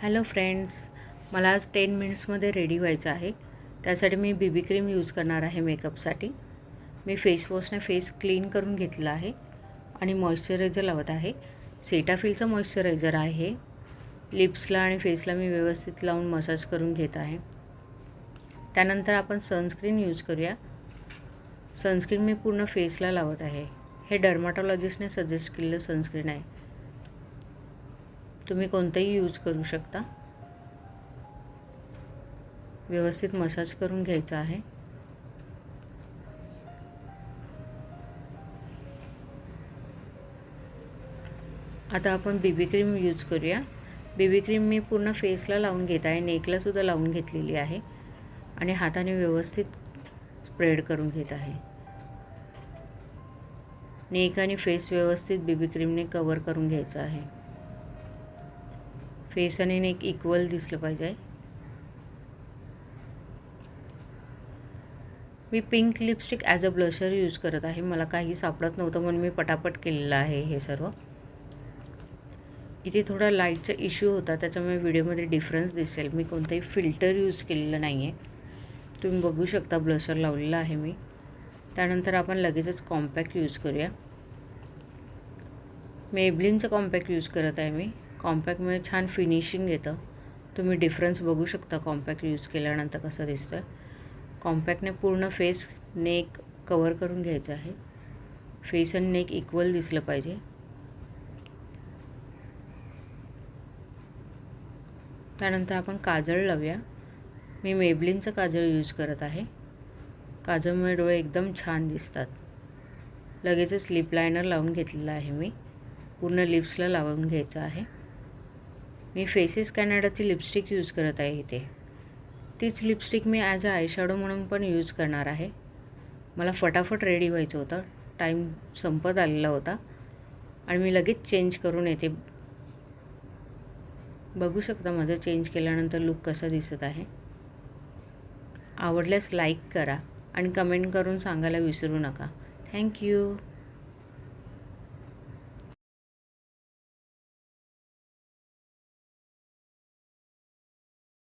Hello friends, मला आज 10 मिनिट्समध्ये ready व्हायचं आहे. त्यासाठी मी बीबी क्रीम यूज करणार आहे मेकअपसाठी. मी फेसवॉशने फेस क्लीन करून घेतला आहे आणि मॉइश्चरायझर लावत आहे. सेटाफिलचं मॉइश्चरायझर आहे. लिप्सला आणि फेसला मी व्यवस्थित लावून मसाज करून घेत आहे. त्यानंतर आपण सनस्क्रीन यूज करूया. सनस्क्रीन मी पूर्ण फेसला लावत आहे. हे डर्माटॉलॉजिस्टने सजेस्ट केलेलं सनस्क्रीन आहे. तुम्ही कोणतंही यूज करू शकता. व्यवस्थित मसाज करून घ्यायचा आहे. आता आपण बीबी क्रीम यूज करूया. बीबी क्रीम मी पूर्ण फेसला लावून घेत आहे, नेकला सुद्धा लावून घेतलेली आहे आणि हाताने व्यवस्थित स्प्रेड करून घेत आहे. नेक आणि फेस व्यवस्थित बीबी क्रीमने कवर करून घ्यायचं आहे. फेस आणि नेक इक्वल दिसलं पाहिजे. मी pink lipstick as a blusher use करत आहे. मला काही सापडत नव्हतं म्हणून मी पटापट केलेलं आहे हे सर्व. इथे थोडा लाईटचा इश्यू होता, त्याच्यामुळे व्हिडिओमध्ये डिफरन्स दिसेल. मी कोणतंही फिल्टर यूज केलेलं नाही आहे. तुम्ही बघू शकता ब्लशर लावलेला आहे मी. त्यानंतर आपण लगेचच कॉम्पॅक्ट यूज करूया. मेबलिनचं कॉम्पॅक्ट यूज करत आहे मी. कॉम्पॅक्टमुळे छान फिनिशिंग येतं. तुम्ही डिफरन्स बघू शकता कॉम्पॅक्ट यूज केल्यानंतर कसं दिसतं. कॉम्पॅक्टने पूर्ण फेस नेक कवर करून घ्यायचं आहे. फेस आणि नेक इक्वल दिसलं पाहिजे. त्यानंतर आपण काजळ लावूया. मी मेबलिनचं काजळ यूज करत आहे. काजळमुळे डोळे एकदम छान दिसतात. लगेचच लिप लायनर लावून घेतलेलं आहे मी. पूर्ण लिप्सला लावून घ्यायचं आहे. मी फेसेस कॅनडाची लिपस्टिक यूज करत आहे इथे. तीच lipstick me as a eyeshadow म्हणून पण यूज करणार आहे. मला फटाफट रेडी व्हायचं होतं. टाईम संपत आलेला होता आणि मी लगेच चेंज करून येते. बघू शकता माझं चेंज केल्यानंतर लुक कसा दिसत आहे. आवडल्यास लाईक करा आणि कमेंट करून सांगायला विसरू नका. थँक्यू.